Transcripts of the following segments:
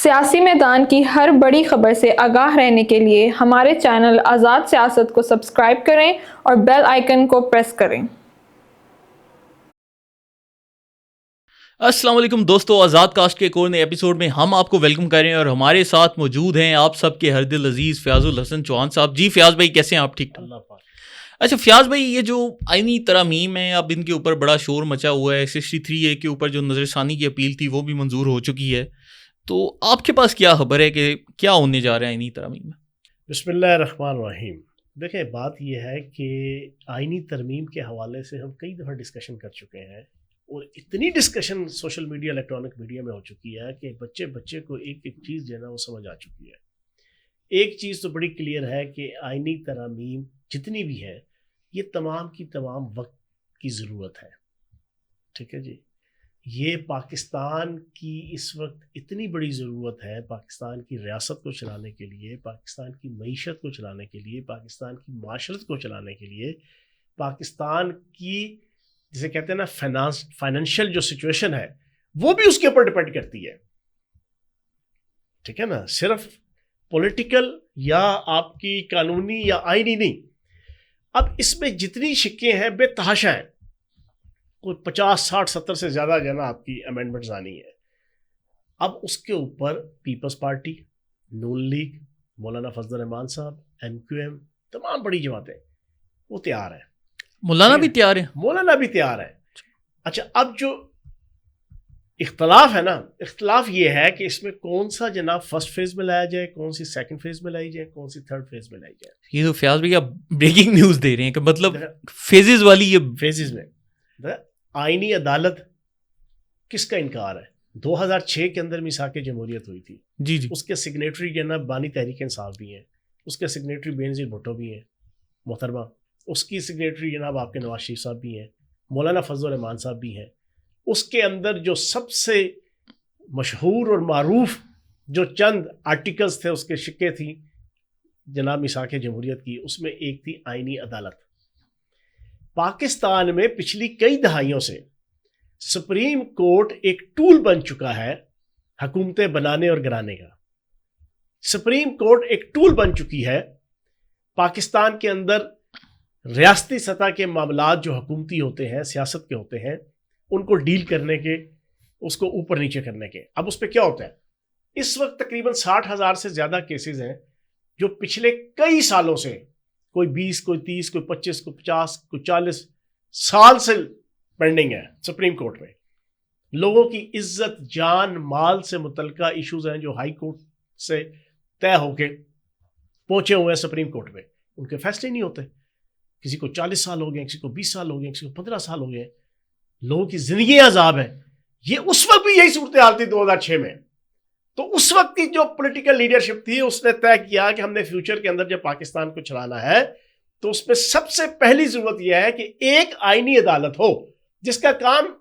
سیاسی میدان کی ہر بڑی خبر سے آگاہ رہنے کے لیے ہمارے چینل آزاد سیاست کو سبسکرائب کریں اور بیل آئیکن کو پریس کریں۔ السلام علیکم دوستو، آزاد کاسٹ کے ایک اور نئے ایپیسوڈ میں ہم آپ کو ویلکم کر رہے ہیں اور ہمارے ساتھ موجود ہیں آپ سب کے ہر دل عزیز فیاض الحسن چوہان صاحب۔ جی فیاض بھائی، کیسے ہیں آپ؟ ٹھیک ٹھاک؟ اچھا فیاض بھائی، یہ جو آئینی ترامیم ہیں اب ان کے اوپر بڑا شور مچا ہوا ہے۔ 63A کے اوپر جو نظر ثانی کی اپیل تھی وہ بھی منظور ہو چکی ہے، تو آپ کے پاس کیا خبر ہے کہ کیا ہونے جا رہا ہے آئینی ترامیم میں؟ بسم اللہ الرحمن الرحیم۔ دیکھیں، بات یہ ہے کہ آئینی ترمیم کے حوالے سے ہم کئی دفعہ ڈسکشن کر چکے ہیں، اور اتنی discussion social media electronic media میں ہو چکی ہے کہ بچے کو ایک ایک چیز جو ہے نا وہ سمجھ آ چکی ہے۔ ایک چیز تو بڑی کلیئر ہے کہ آئینی ترامیم جتنی بھی ہے یہ تمام کی تمام وقت کی ضرورت ہے، ٹھیک ہے جی۔ یہ پاکستان کی اس وقت اتنی بڑی ضرورت ہے، پاکستان کی ریاست کو چلانے کے لیے، پاکستان کی معیشت کو چلانے کے لیے، پاکستان کی معاشرت کو چلانے کے لیے، پاکستان کی جسے کہتے ہیں نا فائنینشیل جو سچویشن ہے وہ بھی اس کے اوپر ڈپینڈ کرتی ہے، ٹھیک ہے نا۔ صرف پولیٹیکل یا آپ کی قانونی یا آئینی نہیں۔ اب اس میں جتنی شکیں ہیں بے تحاشا ہیں، کوئی 50 60 70 سے زیادہ جو ہے نا آپ کی امینڈمنٹس آنی ہے۔ اب اس کے اوپر پیپلز پارٹی، نون لیگ، مولانا فضل الرحمان صاحب، MQM، تمام بڑی جماعتیں وہ تیار ہیں۔ مولانا بھی تیار ہے؟ مولانا بھی تیار ہے۔ اچھا، اب جو اختلاف ہے نا، اختلاف یہ ہے کہ اس میں کون سا جناب فرسٹ فیز میں لایا جائے، کون سی سیکنڈ فیز میں لائی جائے، کون سی تھرڈ فیز میں لائی جائے۔ یہ تو فیاض بھائی آپ بریکنگ نیوز دے رہے ہیں کہ مطلب فیزز والی یہ فیزز میں آئینی عدالت کس کا انکار ہے؟ 2006 کے اندر میثاق جمہوریت ہوئی تھی، جی اس کے سگنیٹری جناب بانی تحریک انصاف بھی ہیں، اس کے سگنیٹری بینظیر بھٹو بھی ہیں محترمہ، اس کی سگنیٹری جناب آپ کے نواز شریف صاحب بھی ہیں، مولانا فضل الرحمان صاحب بھی ہیں۔ اس کے اندر جو سب سے مشہور اور معروف جو چند آرٹیکلز تھے، اس کے شکیں تھیں جناب میثاق جمہوریت کی، اس میں ایک تھی آئینی عدالت۔ پاکستان میں پچھلی کئی دہائیوں سے سپریم کورٹ ایک ٹول بن چکا ہے حکومتیں بنانے اور گرانے کا۔ سپریم کورٹ ایک ٹول بن چکی ہے پاکستان کے اندر ریاستی سطح کے معاملات جو حکومتی ہوتے ہیں، سیاست کے ہوتے ہیں، ان کو ڈیل کرنے کے، اس کو اوپر نیچے کرنے کے۔ اب اس پہ کیا ہوتا ہے؟ اس وقت تقریباً 60,000 سے زیادہ کیسز ہیں جو پچھلے کئی سالوں سے، کوئی 20، کوئی 30، کوئی 25، کوئی 50، کوئی 40 سال سے پینڈنگ ہے سپریم کورٹ میں۔ لوگوں کی عزت، جان، مال سے متعلقہ ایشوز ہیں جو ہائی کورٹ سے طے ہو کے پہنچے ہوئے ہیں سپریم کورٹ میں، ان کے فیصلے نہیں ہوتے۔ کسی کو 40 سال ہو گئے، کسی کو 20 سال ہو گئے، کسی کو 15 سال ہو گئے۔ لوگوں کی زندگی عذاب ہے۔ یہ اس وقت بھی یہی صورتحال تھی 2006 میں۔ تو اس وقت کی جو پولیٹیکل لیڈرشپ تھی اس نے طے کیا کہ ہم نے فیوچر کے اندر جب پاکستان کو چلانا ہے تو اس میں سب سے پہلی ضرورت یہ ہے کہ ایک آئینی عدالت ہو جس کا کام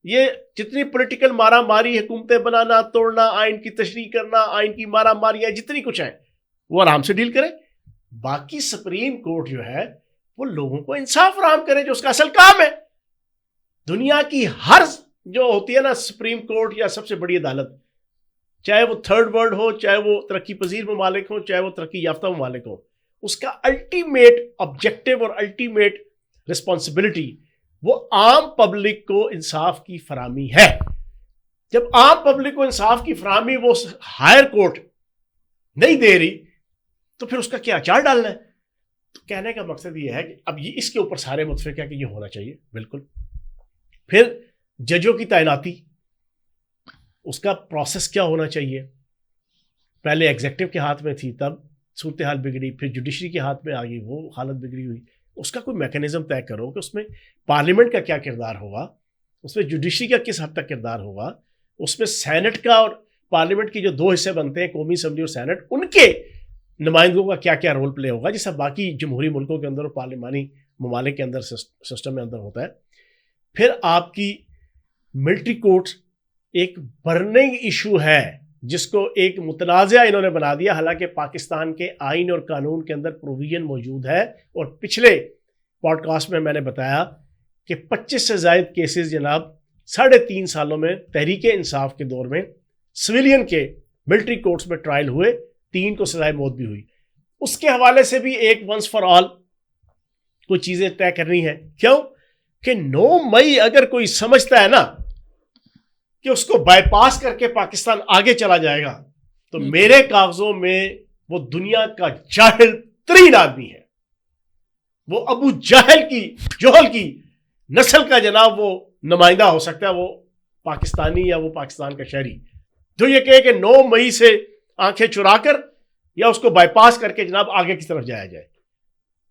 یہ جتنی پولیٹیکل مارا ماری، حکومتیں بنانا، توڑنا، آئین کی تشریح کرنا، آئین کی مارا ماریاں جتنی کچھ ہیں وہ آرام سے ڈیل کرے۔ باقی سپریم کورٹ جو ہے وہ لوگوں کو انصاف فراہم کرے، جو اس کا اصل کام ہے۔ دنیا کی ہر جو ہوتی ہے نا سپریم کورٹ یا سب سے بڑی عدالت، چاہے وہ تھرڈ ورلڈ ہو، چاہے وہ ترقی پذیر ممالک ہوں، چاہے وہ ترقی یافتہ ممالک ہوں، اس کا الٹیمیٹ آبجیکٹو اور الٹیمیٹ رسپانسبلٹی وہ عام پبلک کو انصاف کی فراہمی ہے۔ جب عام پبلک کو انصاف کی فراہمی وہ ہائر کورٹ نہیں دے رہی تو پھر اس کا کیا چال ڈالنا ہے؟ تو کہنے کا مقصد یہ ہے کہ اب یہ اس کے اوپر سارے متفق ہے کہ یہ ہونا چاہیے، بالکل۔ پھر ججوں کی تعیناتی، اس کا پروسیس کیا ہونا چاہیے؟ پہلے ایگزیکٹو کے ہاتھ میں تھی، تب صورتحال بگڑی، پھر جوڈیشری کے ہاتھ میں آ گئی، وہ حالت بگڑی ہوئی۔ اس کا کوئی میکانزم طے کرو کہ اس میں پارلیمنٹ کا کیا کردار ہوگا، اس میں جوڈیشری کا کس حد تک کردار ہوگا، اس میں سینٹ کا اور پارلیمنٹ کے جو 2 حصے بنتے ہیں، قومی اسمبلی اور سینٹ، ان کے نمائندوں کا کیا کیا رول پلے ہوگا، جیسا باقی جمہوری ملکوں کے اندر اور پارلیمانی ممالک کے اندر سسٹم میں اندر ہوتا ہے۔ پھر آپ کی ملٹری کورٹس ایک برننگ ایشو ہے جس کو ایک متنازع انہوں نے بنا دیا، حالانکہ پاکستان کے آئین اور قانون کے اندر پروویژن موجود ہے۔ اور پچھلے پوڈ کاسٹ میں نے بتایا کہ 25 سے زائد کیسز جناب 3.5 سالوں میں تحریک انصاف کے دور میں سویلین کے ملٹری کورٹس میں ٹرائل ہوئے, 3 کو سزائے موت بھی ہوئی. اس کے حوالے سے بھی ایک ونس فار آل کوئی چیزیں طے کرنی ہے. کیوں کہ 9 مئی اگر کوئی سمجھتا ہے نا کہ اس کو بائی پاس کر کے پاکستان آگے چلا جائے گا, تو میرے کاغذوں میں وہ دنیا کا جاہل ترین آدمی ہے. وہ ابو جہل کی نسل کا جناب وہ نمائندہ ہو سکتا ہے, وہ پاکستانی یا وہ پاکستان کا شہری, جو یہ کہے کہ 9 مئی سے آنکھیں چرا کر یا اس کو بائی پاس کر کے جناب آگے کی طرف جایا جائے.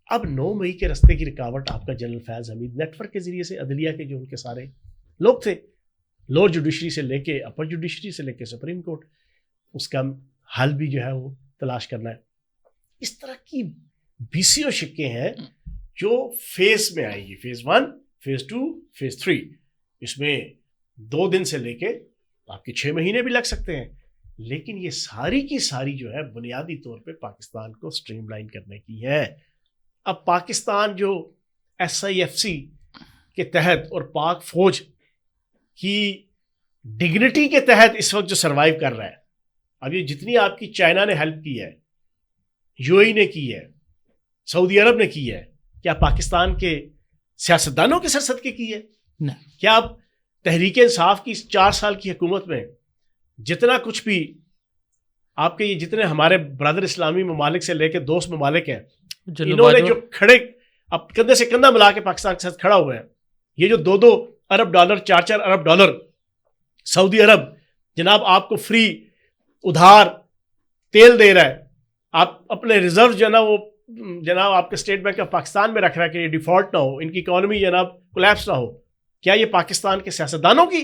اب 9 مئی کے رستے کی رکاوٹ آپ کا جنرل فیض حمید نیٹ ورک کے ذریعے سے عدلیہ کے جو ان کے سارے لوگ تھے, لوور جوڈیشری سے لے کے اپر جوڈیشری سے لے کے سپریم کورٹ, اس کا حل بھی جو ہے وہ تلاش کرنا ہے. اس طرح کی 20 شکیں ہیں جو فیز میں آئیں گی, فیز 1, فیز 2, فیز 3. اس میں 2 دن سے لے کے آپ کے 6 مہینے بھی لگ سکتے ہیں, لیکن یہ ساری کی ساری جو ہے بنیادی طور پہ پاکستان کو سٹریم لائن کرنے کی ہے. اب پاکستان جو SIFC کے تحت اور پاک فوج کی ڈگنیٹی کے تحت اس وقت جو سروائیو کر رہا ہے, اب یہ جتنی آپ کی چائنا نے ہیلپ کی ہے, UAE نے کی ہے, سعودی عرب نے کی ہے, کیا پاکستان کے سیاستدانوں کے سر صدقے کی ہے؟ کیا اب تحریک انصاف کی 4 سال کی حکومت میں جتنا کچھ بھی آپ کے یہ جتنے ہمارے برادر اسلامی ممالک سے لے کے دوست ممالک ہیں, انہوں نے جو کھڑے اب کندھے سے کندھا ملا کے پاکستان کے ساتھ کھڑا ہوا ہے, یہ جو 2 ارب ڈالر 4 ارب ڈالر سعودی عرب جناب آپ کو فری ادھار تیل دے رہا ہے, آپ اپنے ریزرو جو ہے نا وہ جناب آپ کے اسٹیٹ بینک آف پاکستان میں رکھ رہا ہے کہ یہ ڈیفالٹ نہ ہو, ان کی اکانومی جناب کولیپس نہ ہو, کیا یہ پاکستان کے سیاستدانوں کی؟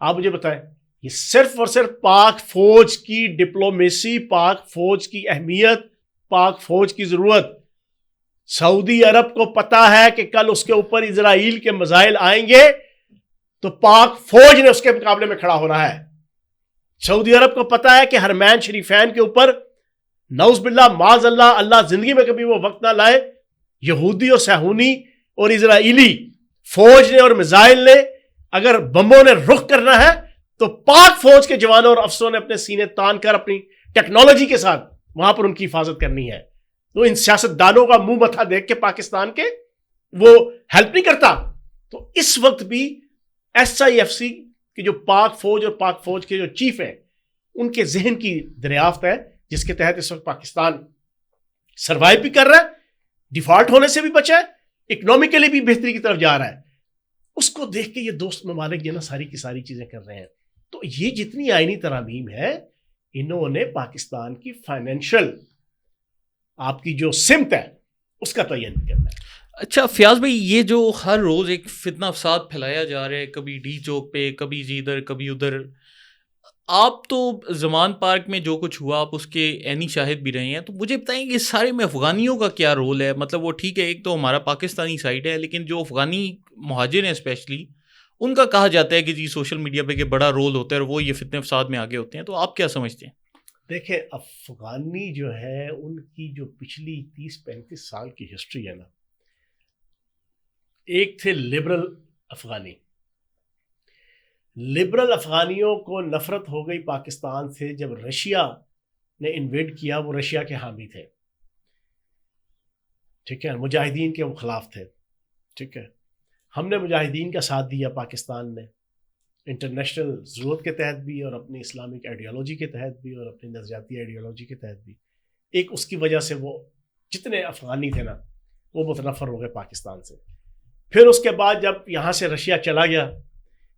آپ مجھے بتائیں. یہ صرف اور صرف پاک فوج کی ڈپلومیسی, پاک فوج کی اہمیت, پاک فوج کی ضرورت. سعودی عرب کو پتا ہے کہ کل اس کے اوپر اسرائیل کے میزائل آئیں گے تو پاک فوج نے اس کے مقابلے میں کھڑا ہونا ہے. سعودی عرب کو پتا ہے کہ حرمین شریفین کے اوپر نعوذ باللہ معاذ اللہ زندگی میں کبھی وہ وقت نہ لائے, یہودی اور صہیونی اور اسرائیلی فوج نے اور میزائل نے اگر بمبوں نے رخ کرنا ہے تو پاک فوج کے جوانوں اور افسروں نے اپنے سینے تان کر اپنی ٹیکنالوجی کے ساتھ وہاں پر ان کی حفاظت کرنی ہے. تو ان سیاستدانوں کا منہ متھا دیکھ کے پاکستان کے وہ ہیلپ نہیں کرتا. تو اس وقت بھی SIFC کی جو پاک فوج اور پاک فوج کے جو چیف ہیں, ان کے ذہن کی دریافت ہے جس کے تحت اس وقت پاکستان سروائیو بھی کر رہا ہے, ڈیفالٹ ہونے سے بھی بچا ہے, اکنامکلی بھی بہتری کی طرف جا رہا ہے. اس کو دیکھ کے یہ دوست ممالک جو نا ساری کی ساری چیزیں کر رہے ہیں. تو یہ جتنی آئینی ترامیم ہے, انہوں نے پاکستان کی فائنینشل آپ کی جو سمت ہے اس کا تعین کرنا ہے. اچھا فیاض بھائی, یہ جو ہر روز ایک فتنہ فساد پھیلایا جا رہا ہے, کبھی ڈی چوک پہ, کبھی جی ادھر کبھی ادھر, آپ تو زمان پارک میں جو کچھ ہوا آپ اس کے عینی شاہد بھی رہے ہیں, تو مجھے بتائیں کہ اس سارے میں افغانیوں کا کیا رول ہے؟ مطلب وہ ٹھیک ہے ایک تو ہمارا پاکستانی سائڈ ہے, لیکن جو افغانی مہاجر ہیں اسپیشلی, ان کا کہا جاتا ہے کہ جی سوشل میڈیا پہ کہ بڑا رول ہوتا ہے اور وہ یہ فتنے فساد میں آگے ہوتے ہیں, تو آپ کیا سمجھتے ہیں؟ دیکھیں افغانی جو ہے ان کی جو پچھلی 30-35 سال کی ہسٹری ہے نا, ایک تھے لبرل افغانی. لبرل افغانیوں کو نفرت ہو گئی پاکستان سے جب رشیا نے انویڈ کیا, وہ رشیا کے حامی تھے, ٹھیک ہے, مجاہدین کے وہ خلاف تھے, ٹھیک ہے. ہم نے مجاہدین کا ساتھ دیا پاکستان نے, انٹرنیشنل ضرورت کے تحت بھی اور اپنی اسلامک آئیڈیالوجی کے تحت بھی اور اپنی نظریاتی آئیڈیالوجی کے تحت بھی. ایک اس کی وجہ سے وہ جتنے افغانی تھے نا وہ متنفر ہو گئے پاکستان سے. پھر اس کے بعد جب یہاں سے رشیا چلا گیا,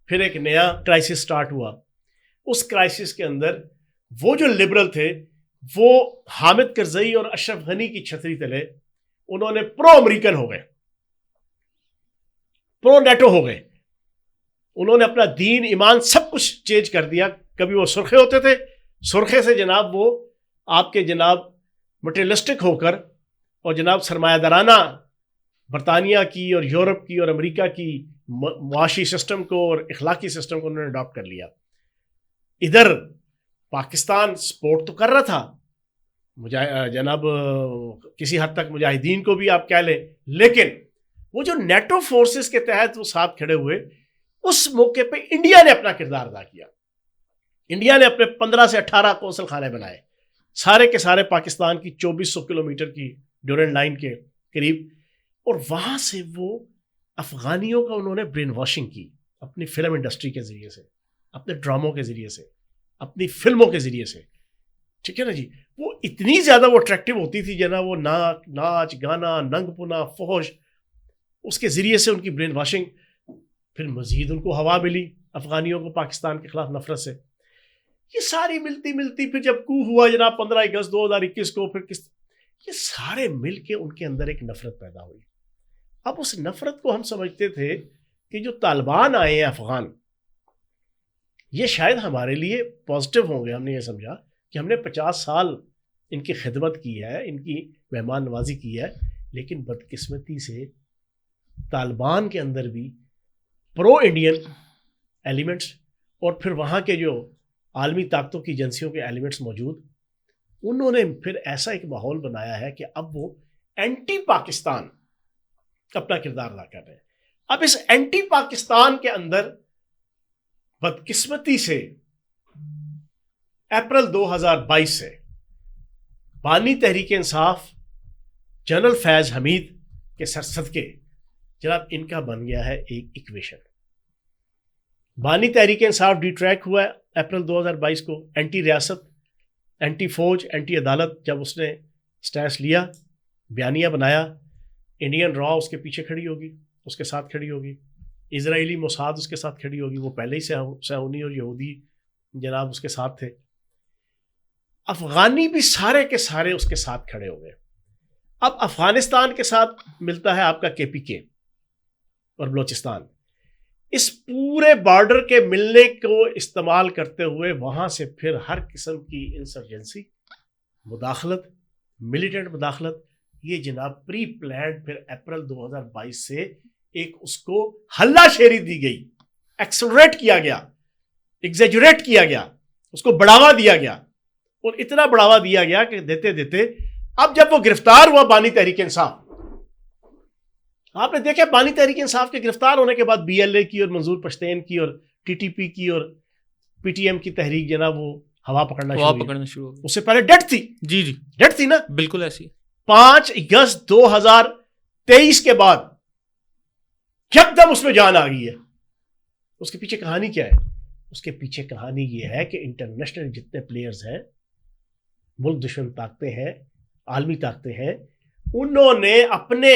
پھر ایک نیا کرائسس سٹارٹ ہوا. اس کرائسس کے اندر وہ جو لبرل تھے وہ حامد کرزئی اور اشرف غنی کی چھتری تلے انہوں نے پرو امریکن ہو گئے, پرو نیٹو ہو گئے. انہوں نے اپنا دین ایمان سب کچھ چینج کر دیا. کبھی وہ سرخے ہوتے تھے, سرخے سے جناب وہ آپ کے جناب مٹیریلسٹک ہو کر اور جناب سرمایہ دارانہ برطانیہ کی اور یورپ کی اور امریکہ کی معاشی سسٹم کو اور اخلاقی سسٹم کو انہوں نے اڈاپٹ کر لیا. ادھر پاکستان سپورٹ تو کر رہا تھا جناب کسی حد تک مجاہدین کو بھی آپ کہہ لیں, لیکن وہ جو نیٹو فورسز کے تحت وہ ساتھ کھڑے ہوئے, اس موقع پہ انڈیا نے اپنا کردار ادا کیا. انڈیا نے اپنے 15 سے 18 قونصل خانے بنائے، سارے کے سارے پاکستان کی 2400 کلومیٹر کی ڈیورنٹ لائن کے قریب، اور وہاں سے وہ افغانیوں کا انہوں نے برین واشنگ کی اپنی فلم انڈسٹری کے ذریعے سے، اپنے ڈراموں کے ذریعے سے، اپنی فلموں کے ذریعے سے، ٹھیک ہے نا جی. وہ اتنی زیادہ وہ اٹریکٹیو ہوتی تھی جنا، وہ ناچ گانا، ننگ پنا، فحش، اس کے ذریعے سے ان کی برین واشنگ. پھر مزید ان کو ہوا ملی افغانیوں کو پاکستان کے خلاف نفرت سے. یہ ساری ملتی پھر جب کو ہوا جناب 15 اگست 2021 کو، پھر یہ سارے مل کے ان کے اندر ایک نفرت پیدا ہوئی. اب اس نفرت کو ہم سمجھتے تھے کہ جو طالبان آئے ہیں افغان، یہ شاید ہمارے لیے پازیٹیو ہوں گے. ہم نے یہ سمجھا کہ ہم نے 50 سال ان کی خدمت کی ہے، ان کی مہمان نوازی کی ہے، لیکن بدقسمتی سے طالبان کے اندر بھی پرو انڈین ایلیمنٹس اور پھر وہاں کے جو عالمی طاقتوں کی ایجنسیوں کے ایلیمنٹس موجود، انہوں نے پھر ایسا ایک ماحول بنایا ہے کہ اب وہ اینٹی پاکستان اپنا کردار ادا کر رہے ہیں. اب اس اینٹی پاکستان کے اندر بدقسمتی سے اپریل 2022 سے بانی تحریک انصاف جنرل فیض حمید کے صدقے جناب ان کا بن گیا ہے ایک ایکویشن. بانی تحریک انصاف ڈی ٹریک ہوا ہے اپریل 2022 کو، اینٹی ریاست، اینٹی فوج، اینٹی عدالت. جب اس نے سٹینس لیا، بیانیہ بنایا، انڈین را اس کے پیچھے کھڑی ہوگی، اس کے ساتھ کھڑی ہوگی، اسرائیلی موساد اس کے ساتھ کھڑی ہوگی، وہ پہلے ہی صہیونی اور یہودی جناب اس کے ساتھ تھے. افغانی بھی سارے کے سارے اس کے ساتھ کھڑے ہو گئے. اب افغانستان کے ساتھ ملتا ہے آپ کا KPK اور بلوچستان. اس پورے بارڈر کے ملنے کو استعمال کرتے ہوئے وہاں سے پھر ہر قسم کی انسرجنسی، مداخلت، ملیٹنٹ مداخلت، یہ جناب پری پلانڈ پھر اپریل 2022 سے ایک اس کو ہلہ شیری دی گئی، ایکسلریٹ کیا گیا، ایگزیجوریٹ کیا گیا، اس کو بڑھاوا دیا گیا، اور اتنا بڑھاوا دیا گیا کہ دیتے دیتے اب جب وہ گرفتار ہوا بانی تحریک انصاف، آپ نے دیکھا بانی تحریک انصاف کے گرفتار ہونے کے بعد BLA کی اور منظور پشتین کی اور TTP کی اور PTM کی تحریک جناب وہ ہوا پکڑنا شروع ہو گئی. اس سے پہلے ڈیٹ تھی، جی ڈیٹ تھی نا، بالکل ایسی. 5 اگست 2023 کے بعد یکدم اس میں جان آ گئی ہے. اس کے پیچھے کہانی کیا ہے؟ اس کے پیچھے کہانی یہ ہے کہ انٹرنیشنل جتنے پلیئرز ہیں، ملک دشمن طاقتیں ہیں، عالمی طاقتیں ہیں، انہوں نے اپنے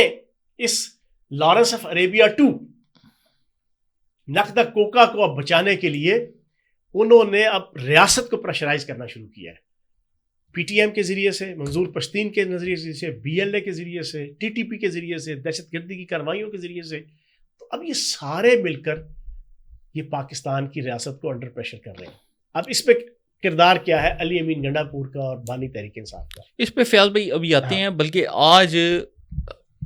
اس لارنس آف عربیہ 2 نقد کوکا کو اب بچانے کے لیے انہوں نے اب ریاست کو پریشرائز کرنا شروع کیا ہے. PTM کے ذریعے سے، منظور پشتین کے نظریے سے، BLA کے ذریعے سے، TTP کے ذریعے سے، دہشت گردی کی کارروائیوں کے ذریعے سے. تو اب یہ سارے مل کر یہ پاکستان کی ریاست کو انڈر پریشر کر رہے ہیں. اب اس پہ کردار کیا ہے علی امین گنڈا پور کا اور بانی تحریک انصاف کا؟ اس پہ فیاض بھائی ابھی آتے ہیں، بلکہ آج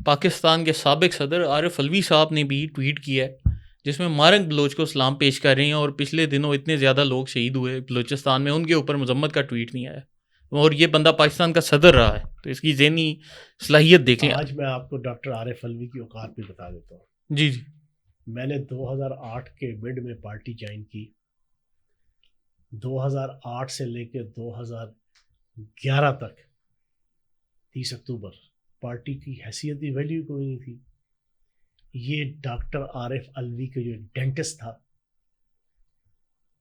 پاکستان کے سابق صدر عارف علوی صاحب نے بھی ٹویٹ کیا ہے جس میں مارنگ بلوچ کو سلام پیش کر رہے ہیں، اور پچھلے دنوں اتنے زیادہ لوگ شہید ہوئے بلوچستان میں، ان کے اوپر مذمت کا ٹویٹ نہیں آیا، اور یہ بندہ پاکستان کا صدر رہا ہے. تو اس کی ذہنی صلاحیت دیکھیں. آج میں آپ کو ڈاکٹر عارف علوی کی اوقات بھی بتا دیتا ہوں. جی میں نے 2008 کے مڈ میں پارٹی جوائن کی. 2008 سے لے کے 2011 تک 30 اکتوبر پارٹی کی حیثیت کی ویلیو کوئی نہیں تھی. یہ ڈاکٹر عارف علوی کے جو ڈینٹسٹ تھا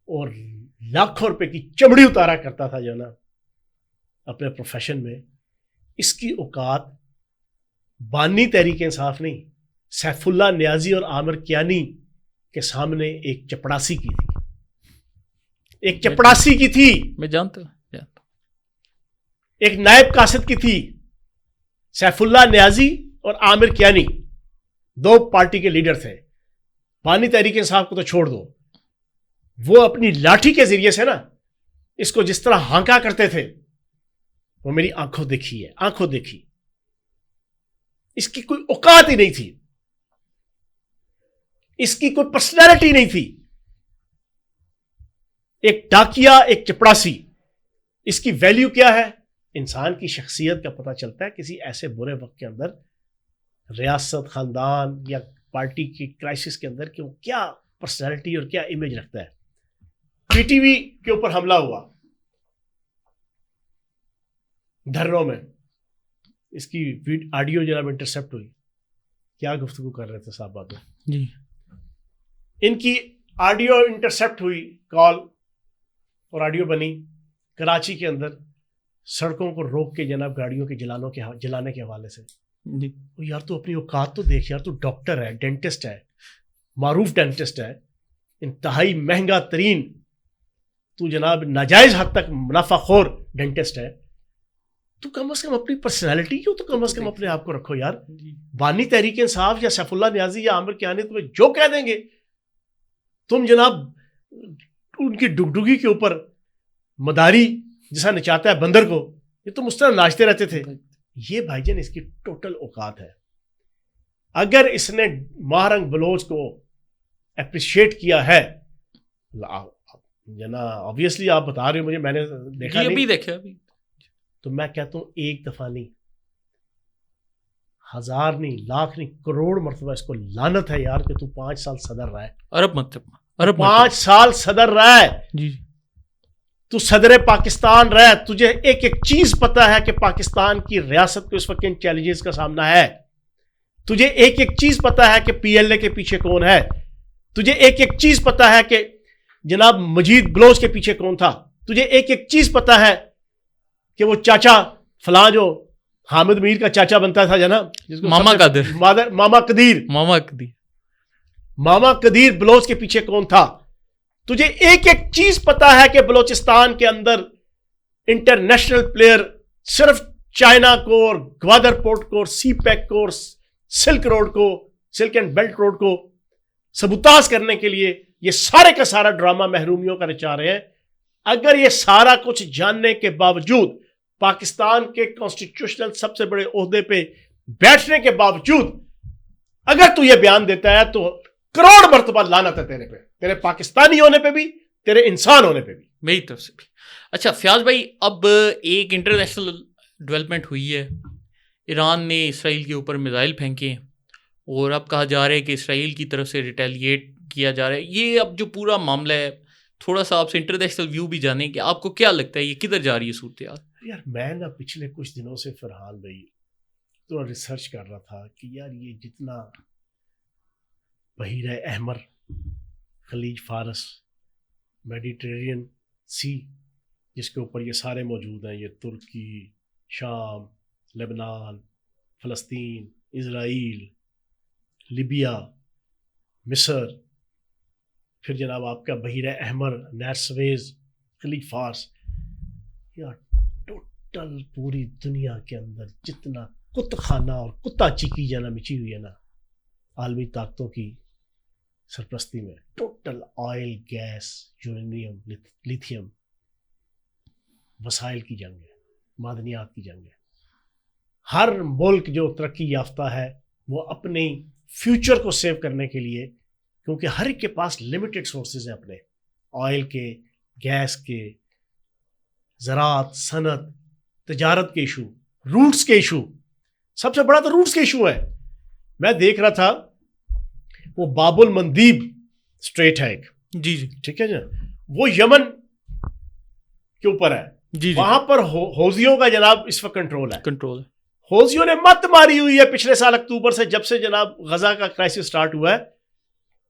اور لاکھوں روپے کی چمڑی اتارا کرتا تھا جو نا اپنے پروفیشن میں، اس کی اوقات بانی تحریک انصاف نہیں، سیف اللہ نیازی اور عامر کیانی کے سامنے ایک چپڑاسی کی تھی. ایک چپڑاسی کی تھی، میں جانتا ہوں. ایک نائب قاصد کی تھی. سیف اللہ نیازی اور عامر کیانی 2 پارٹی کے لیڈر تھے. بانی تحریک انصاف کو تو چھوڑ دو، وہ اپنی لاٹھی کے ذریعے سے نا اس کو جس طرح ہانکا کرتے تھے وہ میری آنکھوں دیکھی ہے، آنکھوں دیکھی. اس کی کوئی اوقات ہی نہیں تھی، اس کی کوئی پرسنالٹی نہیں تھی. ایک ڈاکیا، ایک چپڑاسی. اس کی ویلیو کیا ہے؟ انسان کی شخصیت کا پتہ چلتا ہے کسی ایسے برے وقت کے اندر، ریاست، خاندان یا پارٹی کی کرائسس کے اندر کہ وہ کیا پرسنالٹی اور کیا امیج رکھتا ہے. پی ٹی وی کے اوپر حملہ ہوا دھرنوں میں، اس کی آڈیو جناب انٹرسپٹ ہوئی. کیا گفتگو کر رہے تھے صاحب باتوں جی. ان کی آڈیو انٹرسپٹ ہوئی کال اور آڈیو بنی کراچی کے اندر سڑکوں کو روک کے جناب گاڑیوں کے جلانے کے حوالے سے. جی. یار تو اپنی اوقات تو دیکھ یار، تو ڈاکٹر ہے، ڈینٹسٹ ہے، معروف ڈینٹسٹ ہے، انتہائی مہنگا ترین، تو جناب ناجائز حد تک منافع خور ڈینٹسٹ ہے، تو کم از کم اپنی پرسنالٹی کیوں تو کم از کم اپنے آپ کو رکھو یار. بانی تحریک انصاف یا سیف اللہ نیازی یا عامر کیانی تمہیں جو کہہ دیں گے تم جناب ان کی ڈگڈگی کے اوپر مداری جیسا نچاتا ہے بندر کو، یہ تم اس طرح ناچتے رہتے تھے. یہ بھائی جان اس کی ٹوٹل اوقات ہے. اگر اس نے ماہرنگ بلوچ کو اپریشیٹ کیا ہے، جناب آبویسلی آپ بتا رہے ہو مجھے، میں نے دیکھا نہیں، ابھی دیکھا ابھی، تو میں کہتا ہوں ایک دفعہ نہیں، ہزار نہیں، لاکھ نہیں، کروڑ مرتبہ اس کو لعنت ہے یار کہ تو 5 سال صدر رہا ہے. ارب مرتبہ 5 سال صدر رہا ہے. جی. تو صدر پاکستان رہا ہے، تجھے ایک ایک چیز پتا ہے کہ پاکستان کی ریاست کو اس وقت کن چیلنجز کا سامنا ہے. تجھے ایک ایک چیز پتا ہے کہ پی ایل اے کے پیچھے کون ہے. تجھے ایک ایک چیز پتا ہے کہ جناب مجید بلوچ کے پیچھے کون تھا. تجھے ایک ایک چیز پتا ہے کہ وہ چاچا فلاں جو حامد میر کا چاچا بنتا تھا جناب، جس کو ماما قدیر بلوچ کے پیچھے کون تھا. تجھے ایک ایک چیز پتا ہے کہ بلوچستان کے اندر انٹرنیشنل پلیئر صرف چائنا کو اور گوادر پورٹ کو اور سی پیک کو اور سلک روڈ کو، سلک اینڈ بیلٹ روڈ کو سبوتاژ کرنے کے لیے یہ سارے کا سارا ڈرامہ محرومیوں کا رچا رہے ہیں. اگر یہ سارا کچھ جاننے کے باوجود، پاکستان کے کانسٹیٹیوشنل سب سے بڑے عہدے پہ بیٹھنے کے باوجود اگر تو یہ بیان دیتا ہے تو کروڑ مرتبہ لعنت ہے تیرے پہ، تیرے پاکستانی ہونے پہ بھی، تیرے انسان ہونے پہ بھی، میری طرف سے بھی. اچھا فیاض بھائی، اب ایک انٹرنیشنل ڈیولپمنٹ ہوئی ہے، ایران نے اسرائیل کے اوپر میزائل پھینکے اور اب کہا جا رہا ہے کہ اسرائیل کی طرف سے ریٹیلیٹ کیا جا رہا ہے. یہ اب جو پورا معاملہ ہے، تھوڑا سا آپ سے انٹرنیشنل ویو بھی جانیں کہ آپ کو کیا لگتا ہے یہ کدھر جا رہی ہے صورتحال؟ یار میں نا پچھلے کچھ دنوں سے فرحان بھائی تو ریسرچ کر رہا تھا کہ یار یہ جتنا بحیرہ احمر، خلیج فارس، میڈیٹرینین سی جس کے اوپر یہ سارے موجود ہیں، یہ ترکی، شام، لبنان، فلسطین، اسرائیل، لیبیا، مصر، پھر جناب آپ کا بحیرہ احمر، نہر سویز، خلیج فارس، یا ٹوٹل پوری دنیا کے اندر جتنا کت خانہ اور کتا چیکی جانا مچی ہوئی ہے نا عالمی طاقتوں کی سرپرستی میں، total oil, gas, uranium, lithium, وسائل کی جنگ ہے، معدنیات کی جنگ ہے. ہر ملک جو ترقی یافتہ ہے وہ اپنے فیوچر کو سیو کرنے کے لیے، کیونکہ ہر ایک کے پاس لمیٹڈ سورسز ہیں اپنے آئل کے، گیس کے، زراعت، صنعت، تجارت کے ایشو، روٹس کے ایشو، سب سے بڑا تو روٹس کے ایشو ہے. میں دیکھ رہا تھا وہ باب المندیب اسٹریٹ ہے ایک، جی جی ٹھیک ہے جی، وہ یمن کے اوپر ہے، جی وہاں پر حوثیوں کا جناب اس وقت کنٹرول ہے. کنٹرول. حوثیوں نے مت ماری ہوئی ہے پچھلے سال اکتوبر سے، جب سے جناب غزہ کا کرائسس سٹارٹ ہوا ہے.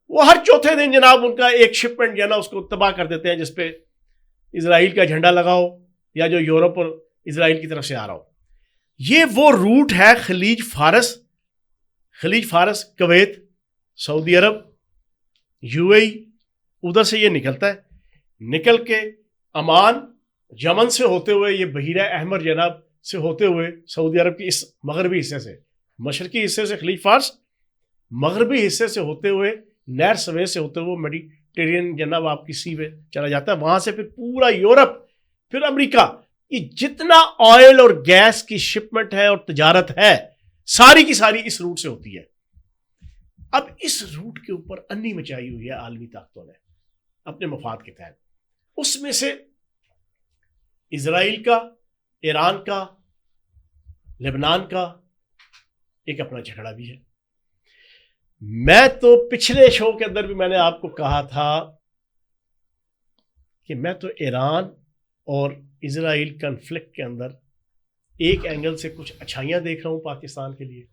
وہ ہر چوتھے دن جناب ان کا ایک شپمنٹ جو نا اس کو تباہ کر دیتے ہیں جس پہ اسرائیل کا جھنڈا لگاؤ یا جو یورپ اور اسرائیل کی طرف سے آ رہا ہو. یہ وہ روٹ ہے خلیج فارس، کویت، سعودی عرب، یو اے ای، ادھر سے یہ نکلتا ہے، نکل کے عمان، یمن سے ہوتے ہوئے یہ بحیرہ احمر جناب سے ہوتے ہوئے سعودی عرب کی اس مغربی حصے سے، مشرقی حصے سے خلیج فارس، مغربی حصے سے ہوتے ہوئے نہر سویز سے ہوتے ہوئے میڈیٹرینین جناب آپ کی سی پہ چلا جاتا ہے. وہاں سے پھر پورا یورپ، پھر امریکہ، یہ جتنا آئل اور گیس کی شپمنٹ ہے اور تجارت ہے ساری کی ساری اس روٹ سے ہوتی ہے. اب اس روٹ کے اوپر انی مچائی ہوئی ہے عالمی طاقتوں نے اپنے مفاد کے تحت. اس میں سے اسرائیل کا، ایران کا، لبنان کا ایک اپنا جھگڑا بھی ہے. میں تو پچھلے شو کے اندر بھی میں نے آپ کو کہا تھا کہ میں تو ایران اور اسرائیل کنفلکٹ کے اندر ایک اینگل سے کچھ اچھائیاں دیکھ رہا ہوں پاکستان کے لیے،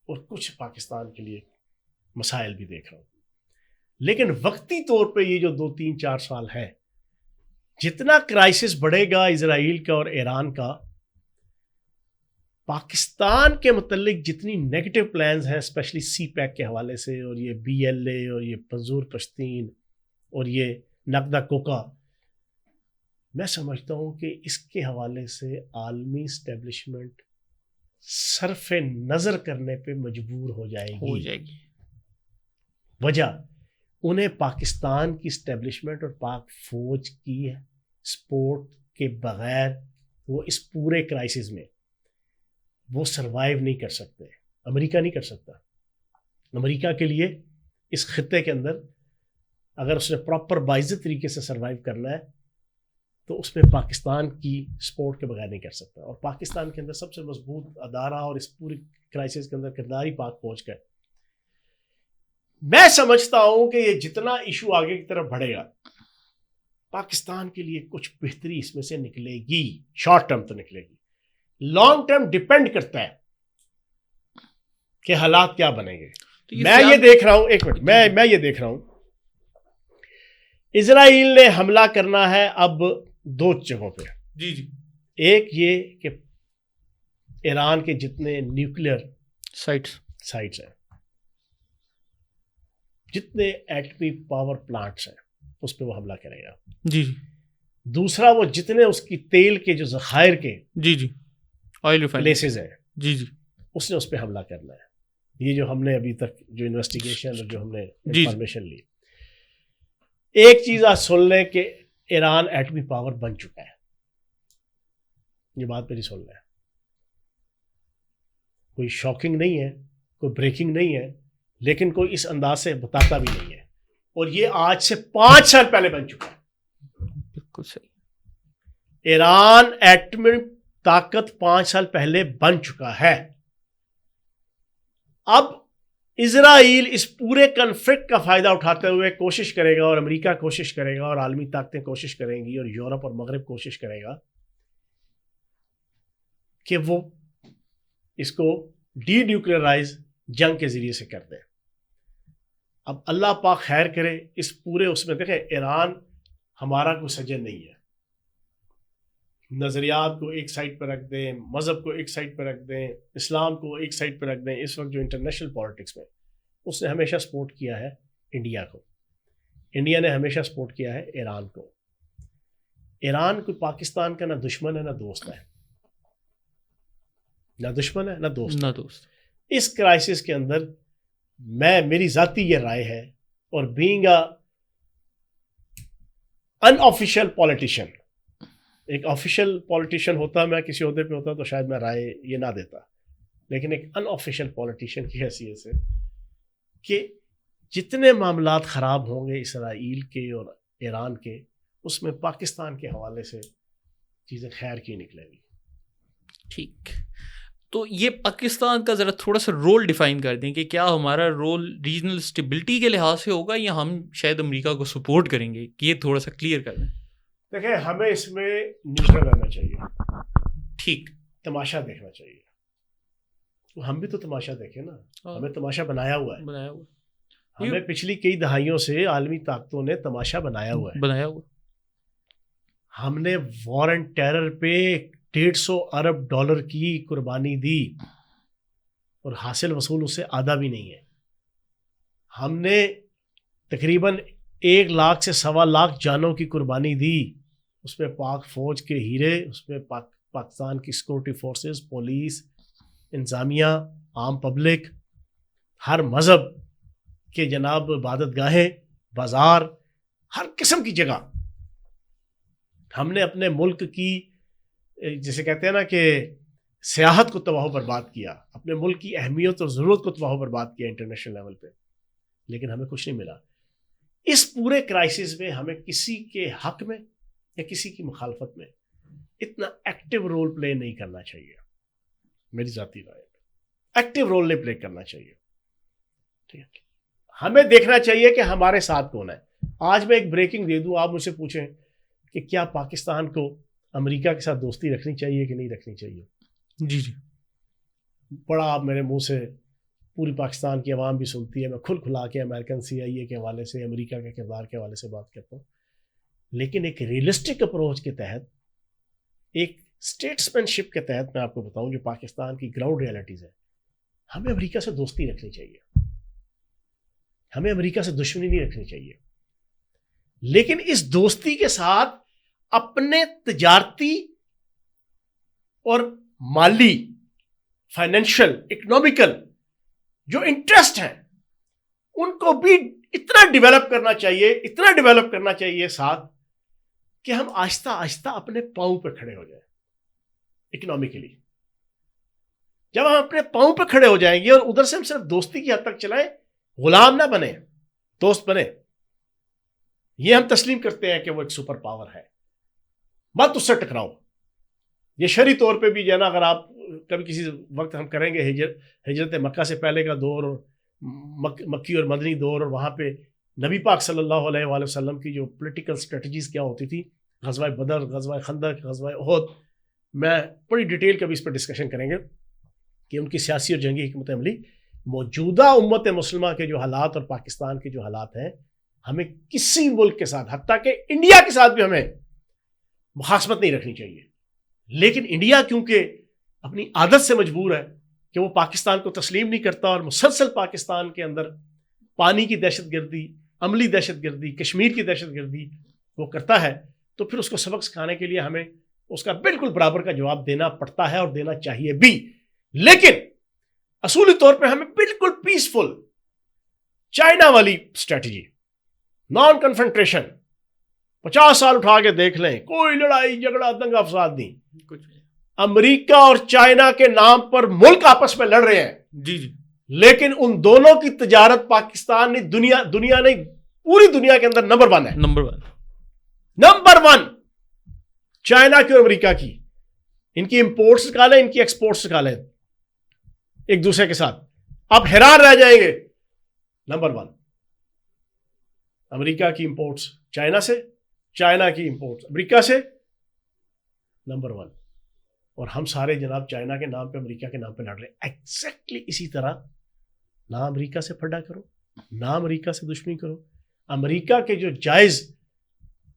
اور کچھ پاکستان کے لیے مسائل بھی دیکھ رہا ہوں. لیکن وقتی طور پہ یہ جو 2-3-4 سال ہے، جتنا کرائسس بڑھے گا اسرائیل کا اور ایران کا، پاکستان کے متعلق جتنی نیگیٹو پلانز ہیں اسپیشلی سی پیک کے حوالے سے، اور یہ BLA اور یہ منظور پشتین اور یہ نقدہ کوکا، میں سمجھتا ہوں کہ اس کے حوالے سے عالمی اسٹیبلشمنٹ صرف نظر کرنے پہ مجبور ہو جائے گی. وجہ انہیں پاکستان کی اسٹیبلشمنٹ اور پاک فوج کی سپورٹ کے بغیر وہ اس پورے کرائسس میں وہ سروائیو نہیں کر سکتے. امریکہ نہیں کر سکتا. امریکہ کے لیے اس خطے کے اندر اگر اس نے پراپر باعزت طریقے سے سروائیو کرنا ہے تو اس میں پاکستان کی سپورٹ کے بغیر نہیں کر سکتا. اور پاکستان کے اندر سب سے مضبوط ادارہ اور اس پوری کرائسس کے اندر کردار ہی پاک فوج کا ہے. میں سمجھتا ہوں کہ یہ جتنا ایشو آگے کی طرف بڑھے گا، پاکستان کے لیے کچھ بہتری اس میں سے نکلے گی. شارٹ ٹرم تو نکلے گی، لانگ ٹرم ڈیپینڈ کرتا ہے کہ حالات کیا بنیں گے. میں یہ دیکھ رہا ہوں، ایک منٹ، میں یہ دیکھ رہا ہوں اسرائیل نے حملہ کرنا ہے اب 2 جگہوں پہ. ایک یہ کہ ایران کے جتنے نیوکلیئر سائٹس ہیں، جتنے ایٹمی پاور پلانٹس ہیں، اس پہ وہ حملہ کرے گا. دوسرا وہ جتنے اس کی تیل کے جو ذخائر کے آئل پلیسز ہیں، اس نے اس پہ حملہ کرنا ہے. یہ جو ہم نے ابھی تک جو انویسٹیگیشن اور جو ہم نے انفارمیشن لی، ایک چیز آپ سن لیں کہ ایران ایٹمی پاور بن چکا ہے. یہ بات میری سن لیں، کوئی شاکنگ نہیں ہے، کوئی بریکنگ نہیں ہے، لیکن کوئی اس انداز سے بتاتا بھی نہیں ہے. اور یہ آج سے 5 سال پہلے بن چکا ہے. بالکل صحیح. ایران ایٹمی طاقت 5 سال پہلے بن چکا ہے. اب اسرائیل اس پورے کنفلکٹ کا فائدہ اٹھاتے ہوئے کوشش کرے گا، اور امریکہ کوشش کرے گا، اور عالمی طاقتیں کوشش کریں گی، اور یورپ اور مغرب کوشش کرے گا کہ وہ اس کو ڈی نیوکلیئرائز جنگ کے ذریعے سے کر دیں. اب اللہ پاک خیر کرے اس پورے اس میں. دیکھیں، ایران ہمارا کوئی سجن نہیں ہے. نظریات کو ایک سائڈ پہ رکھ دیں، مذہب کو ایک سائڈ پہ رکھ دیں، اسلام کو ایک سائڈ پہ رکھ دیں. اس وقت جو انٹرنیشنل پالیٹکس میں اس نے ہمیشہ سپورٹ کیا ہے انڈیا کو. انڈیا نے ہمیشہ سپورٹ کیا ہے ایران کو. ایران کوئی پاکستان کا نہ دشمن ہے نہ دوست ہے. نہ دشمن ہے نہ دوست. اس کرائسس کے اندر میری ذاتی یہ رائے ہے، اور being a in official politician, ایک آفیشیل پولیٹیشین ہوتا، میں کسی عہدے پہ ہوتا تو شاید میں رائے یہ نہ دیتا، لیکن ایک ان آفیشیل پولیٹیشین کی حیثیت سے کہ جتنے معاملات خراب ہوں گے اسرائیل کے اور ایران کے، اس میں پاکستان کے حوالے سے چیزیں خیر کی نکلیں گی. ٹھیک. تو یہ پاکستان کا ذرا تھوڑا سا رول ڈیفائن کر دیں کہ کیا ہمارا رول ریجنل اسٹیبلٹی کے لحاظ سے ہوگا یا ہم شاید امریکہ کو سپورٹ کریں گے؟ یہ تھوڑا سا کلیئر کر دیں. دیکھیں، ہمیں اس میں نیوٹرل رہنا چاہیے. ٹھیک. تماشا دیکھنا چاہیے. ہم بھی تو تماشا دیکھیں نا. ہمیں تماشا بنایا ہوا ہے. ہمیں پچھلی کئی دہائیوں سے عالمی طاقتوں نے تماشا بنایا ہوا ہے. ہم نے وار اینڈ ٹیرر پہ $150 ارب کی قربانی دی، اور حاصل وصول اس سے آدھا بھی نہیں ہے. ہم نے تقریباً 1 لاکھ سے 1.25 لاکھ جانوں کی قربانی دی. اس میں پاک فوج کے ہیرے، اس میں پاکستان کی سیکورٹی فورسز، پولیس، انتظامیہ، عام پبلک، ہر مذہب کے جناب عبادت گاہیں، بازار، ہر قسم کی جگہ. ہم نے اپنے ملک کی جسے کہتے ہیں نا کہ سیاحت کو تباہ و برباد کیا، اپنے ملک کی اہمیت اور ضرورت کو تباہ و برباد کیا انٹرنیشنل لیول پہ، لیکن ہمیں کچھ نہیں ملا. اس پورے کرائسس میں ہمیں کسی کے حق میں یا کسی کی مخالفت میں اتنا ایکٹیو رول پلے نہیں کرنا چاہیے. میری ذاتی رائے ایکٹیو رول نہیں پلے کرنا چاہیے. ٹھیک ہے، ہمیں دیکھنا چاہیے کہ ہمارے ساتھ کون ہے. آج میں ایک بریکنگ دے دوں, آپ مجھ سے پوچھیں کہ کیا پاکستان کو امریکہ کے ساتھ دوستی رکھنی چاہیے کہ نہیں رکھنی چاہیے. جی جی, بڑا آپ میرے منہ سے پوری پاکستان کی عوام بھی سنتی ہے, میں کھلا کے امریکن CIA کے حوالے سے, امریکہ کے کردار کے حوالے سے بات کرتا ہوں. لیکن ایک ریئلسٹک اپروچ کے تحت, ایک اسٹیٹسمین شپ کے تحت میں آپ کو بتاؤں جو پاکستان کی گراؤنڈ ریئلٹیز ہے, ہمیں امریکہ سے دوستی رکھنی چاہیے, ہمیں امریکہ سے دشمنی نہیں رکھنی چاہیے. لیکن اس دوستی کے ساتھ اپنے تجارتی اور مالی, فائنینشل, اکنامیکل جو انٹرسٹ ہیں ان کو بھی اتنا ڈیولپ کرنا چاہیے ساتھ کہ ہم آہستہ آہستہ اپنے پاؤں پہ کھڑے ہو جائیں اکنامیکلی. جب ہم اپنے پاؤں پہ کھڑے ہو جائیں گے اور ادھر سے ہم صرف دوستی کی حد تک چلائیں, غلام نہ بنے, دوست بنے. یہ ہم تسلیم کرتے ہیں کہ وہ ایک سپر پاور ہے, مت اس سے ٹکراؤ. یہ شرعی طور پہ بھی جو ہے نا, اگر آپ کبھی کسی وقت ہم کریں گے ہجرت مکہ سے پہلے کا دور, اور مکی اور مدنی دور, اور وہاں پہ نبی پاک صلی اللہ علیہ وآلہ وسلم کی جو پولیٹیکل اسٹریٹجیز کیا ہوتی تھی, غزوہ بدر, غزوہ خندق, غزوہ احد, میں بڑی ڈیٹیل کبھی اس پہ ڈسکشن کریں گے کہ ان کی سیاسی اور جنگی حکمت عملی. موجودہ امت مسلمہ کے جو حالات اور پاکستان کے جو حالات ہیں, ہمیں کسی ملک کے ساتھ, حتیٰ کہ انڈیا کے ساتھ بھی ہمیں مخاصمت نہیں رکھنی چاہیے. لیکن انڈیا کیونکہ اپنی عادت سے مجبور ہے کہ وہ پاکستان کو تسلیم نہیں کرتا, اور مسلسل پاکستان کے اندر پانی کی دہشت گردی, عملی دہشت گردی, کشمیر کی دہشت گردی وہ کرتا ہے, تو پھر اس کو سبق سکھانے کے لیے ہمیں اس کا بالکل برابر کا جواب دینا پڑتا ہے اور دینا چاہیے بھی. لیکن اصولی طور پہ ہمیں بالکل پیسفل چائنا والی اسٹریٹجی, نان کنفرنٹریشن, 50 سال اٹھا کے دیکھ لیں, کوئی لڑائی جھگڑا دنگا فساد نہیں, کچھ نہیں. امریکہ اور چائنا کے نام پر ملک آپس میں لڑ رہے ہیں. جی جی, لیکن ان دونوں کی تجارت پاکستان نے دنیا نہیں پوری دنیا کے اندر نمبر 1 ہے. نمبر 1 چائنا کی اور امریکہ کی. ان کی امپورٹس نکالیں, ان کی ایکسپورٹس نکالیں ایک دوسرے کے ساتھ, آپ حیران رہ جائیں گے. نمبر 1 امریکہ کی امپورٹس چائنا سے, چائنا کی امپورٹس امریکہ سے, نمبر 1. اور ہم سارے جناب چائنا کے نام پہ, امریکہ کے نام پہ لڑ رہے ہیں. ایگزیکٹلی اسی طرح نہ امریکہ سے پھڈا کرو, نہ امریکہ سے دشمنی کرو. امریکہ کے جو جائز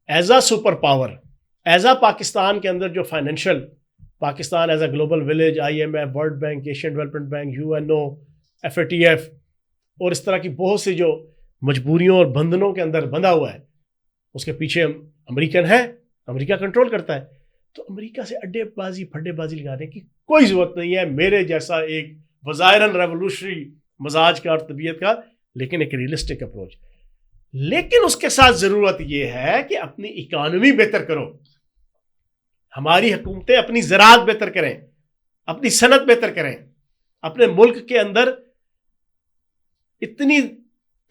as a super power, as a Pakistan کے اندر جو financial, Pakistan as a global village, IMF, world bank, Asian development bank, UNO, FATF اور اس طرح کی بہت سی جو مجبوریوں اور بندھنوں کے اندر بندھا ہوا ہے, اس کے پیچھے امریکن ہے, امریکہ کنٹرول کرتا ہے. تو امریکہ سے اڈے بازی پھڈے بازی لگانے کی کوئی ضرورت نہیں ہے. میرے جیسا ایک وظاہراً ریولوشنری مزاج کا اور طبیعت کا, لیکن ایک ریئلسٹک اپروچ. لیکن اس کے ساتھ ضرورت یہ ہے کہ اپنی اکانومی بہتر کرو, ہماری حکومتیں اپنی زراعت بہتر کریں, اپنی صنعت بہتر کریں. اپنے ملک کے اندر اتنی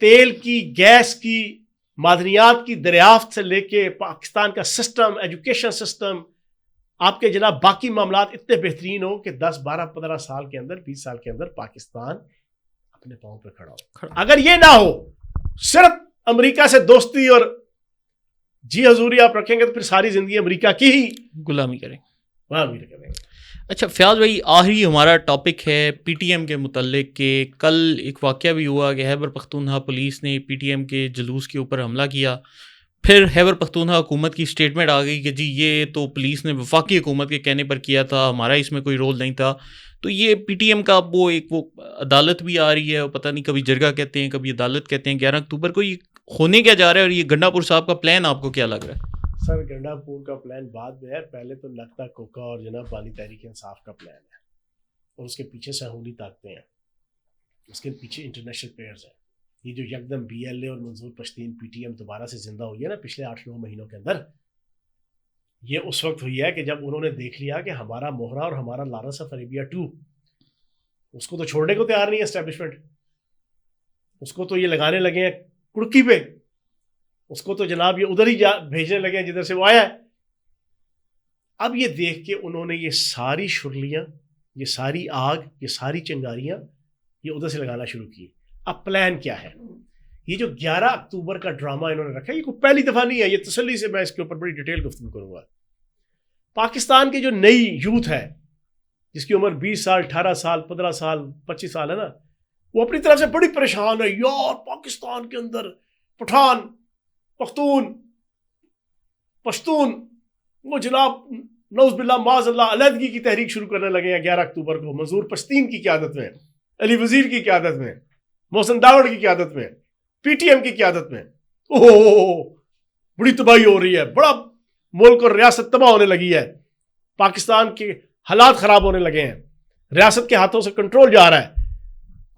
تیل کی, گیس کی, معدنیات کی دریافت سے لے کے پاکستان کا سسٹم, ایجوکیشن سسٹم, آپ کے جناب باقی معاملات اتنے بہترین ہو کہ 10, 12, 15 سال کے اندر, 20 سال کے اندر پاکستان اپنے پاؤں پہ کھڑا ہو. اگر یہ نہ ہو, صرف امریکہ سے دوستی اور جی حضوری آپ رکھیں گے تو پھر ساری زندگی امریکہ کی ہی غلامی کریں. غلامی کریں گے. اچھا فیاض بھائی, آخری ہمارا ٹاپک ہے PTM کے متعلق کہ کل ایک واقعہ بھی ہوا کہ خیبر پختونخوا پولیس نے PTM کے جلوس کے اوپر حملہ کیا. پھر خیبر پختونخوا حکومت کی اسٹیٹمنٹ آ گئی کہ جی یہ تو پولیس نے وفاقی حکومت کے کہنے پر کیا تھا, ہمارا اس میں کوئی رول نہیں تھا. تو یہ PTM کا وہ ایک وہ عدالت بھی آ رہی ہے, پتہ نہیں کبھی جرگہ کہتے ہیں کبھی عدالت کہتے ہیں, 11 اکتوبر کو یہ ہونے کیا جا رہا ہے, اور یہ گنڈا پور صاحب کا پلان آپ کو کیا لگ رہا ہے؟ سر گنڈا پور کا پلان بعد میں ہے, پہلے تو نقطہ کوکا اور جناب بانی تحریک انصاف کا پلان ہے, اور اس کے پیچھے سہولی طاقتیں ہیں, اس کے پیچھے انٹرنیشنل پلیئرز ہیں. یہ جو یکدم BLA اور منظور پشتین PTM دوبارہ سے زندہ ہوئی ہے نا پچھلے 8-9 مہینوں کے اندر, یہ اس وقت ہوئی ہے کہ جب انہوں نے دیکھ لیا کہ ہمارا موہرا اور ہمارا لارس آف عربیہ 2 اس کو تو چھوڑنے کو تیار نہیں ہے اسٹیبلشمنٹ, اس کو تو یہ لگانے لگے ہیں کڑکی پہ, اس کو تو جناب یہ ادھر ہی بھیجنے لگے ہیں جدھر سے وہ آیا ہے. اب یہ دیکھ کے انہوں نے یہ ساری شرلیاں, یہ ساری آگ, یہ ساری چنگاریاں یہ ادھر سے لگانا شروع کی. اب پلان کیا ہے یہ جو 11 اکتوبر کا ڈرامہ انہوں نے رکھا ہے، یہ کوئی پہلی دفعہ نہیں ہے، یہ تسلی سے میں اس کے اوپر بڑی ڈیٹیل گفتگو کروں گا. پاکستان کی جو نئی یوتھ ہے جس کی عمر 20 سال 18 سال 15 سال 25 سال ہے نا، وہ اپنی طرف سے بڑی پریشان ہے. یار پاکستان کے اندر پٹھان، پختون، پشتون وہ جناب نعوذ باللہ معاذ اللہ علیحدگی کی تحریک شروع کرنے لگے ہیں 11 اکتوبر کو، منظور پشتین کی قیادت میں، علی وزیر کی قیادت میں، محسن داوڑ کی قیادت میں، پی ٹی ایم کی قیادت میں. بڑی تباہی ہو رہی ہے، بڑا ملک اور ریاست تباہ ہونے لگی ہے، پاکستان کے حالات خراب ہونے لگے ہیں، ریاست کے ہاتھوں سے کنٹرول جا رہا ہے.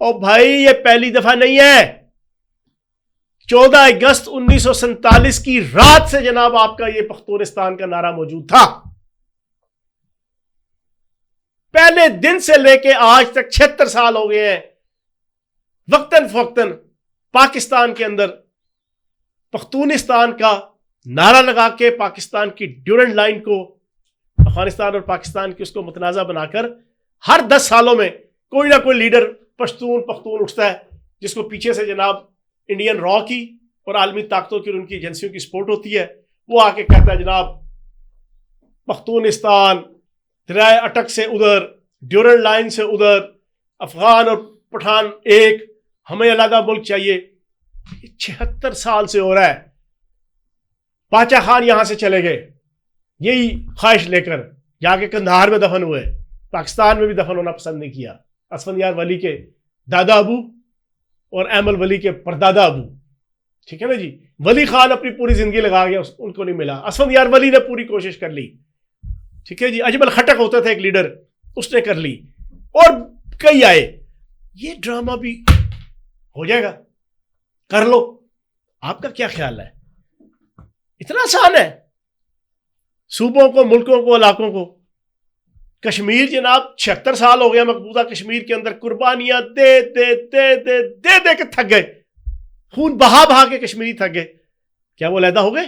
اور بھائی یہ پہلی دفعہ نہیں ہے. 14 اگست 1947 کی رات سے جناب آپ کا یہ پختونستان کا نعرہ موجود تھا. پہلے دن سے لے کے آج تک 76 سال ہو گئے ہیں. وقتاً فوقتاً پاکستان کے اندر پختونستان کا نعرہ لگا کے پاکستان کی ڈیورنڈ لائن کو، افغانستان اور پاکستان کی اس کو متنازع بنا کر ہر 10 سالوں میں کوئی نہ کوئی لیڈر پختون اٹھتا ہے جس کو پیچھے سے جناب انڈین را کی اور عالمی طاقتوں کی اور ان کی ایجنسیوں کی سپورٹ ہوتی ہے. وہ آ کے کہتا ہے جناب پختونستان دریائے اٹک سے ادھر، ڈیورنڈ لائن سے ادھر، افغان اور پٹھان ایک، ہمیں علیحدہ ملک چاہیے. 76 سال سے ہو رہا ہے. باچا خان یہاں سے چلے گئے یہی خواہش لے کر، جا کے کندھار میں دفن ہوئے، پاکستان میں بھی دفن ہونا پسند نہیں کیا. اسفندیار ولی کے دادا ابو اور ایمل ولی کے پردادا ابو، ٹھیک ہے نا جی. ولی خان اپنی پوری زندگی لگا گیا، ان کو نہیں ملا. اسفندیار ولی نے پوری کوشش کر لی، ٹھیک ہے جی. اجمل خٹک ہوتا تھا ایک لیڈر، اس نے کر لی، اور کئی آئے. یہ ڈرامہ بھی ہو جائے گا، کر لو. آپ کا کیا خیال ہے؟ اتنا آسان ہے. صوبوں کو، ملکوں کو، علاقوں کو. کشمیر جناب 76 سال ہو گیا مقبوضہ کشمیر کے اندر، قربانیاں دے دے دے دے دے دے کے تھک گئے، خون بہا بہا کے کشمیری تھک گئے. کیا وہ علیحدہ ہو گئے؟